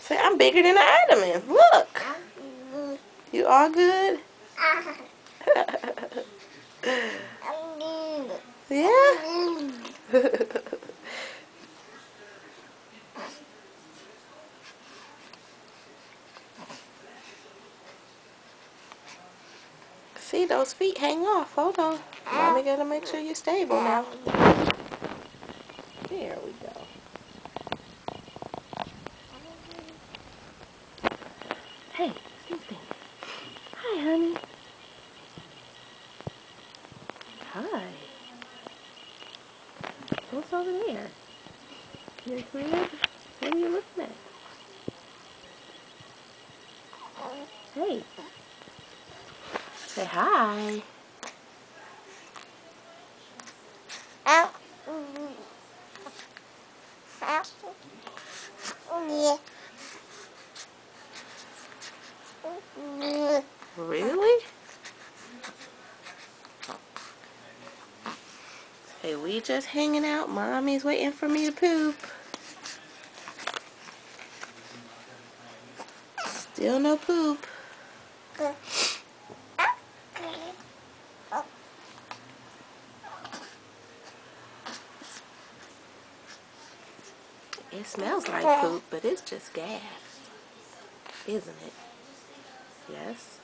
Say, I'm bigger than the ottoman. Look. You all good? Yeah? See, those feet hang off. Hold on. Mommy gotta make sure you're stable now. There we go. Hey, something. Hi, honey. Hi. What's over there? Your crib? What are you looking at? Hey. Say hi. Really? Hey, we just hanging out. Mommy's waiting for me to poop. Still no poop. It smells like poop, but it's just gas. Isn't it? Yes?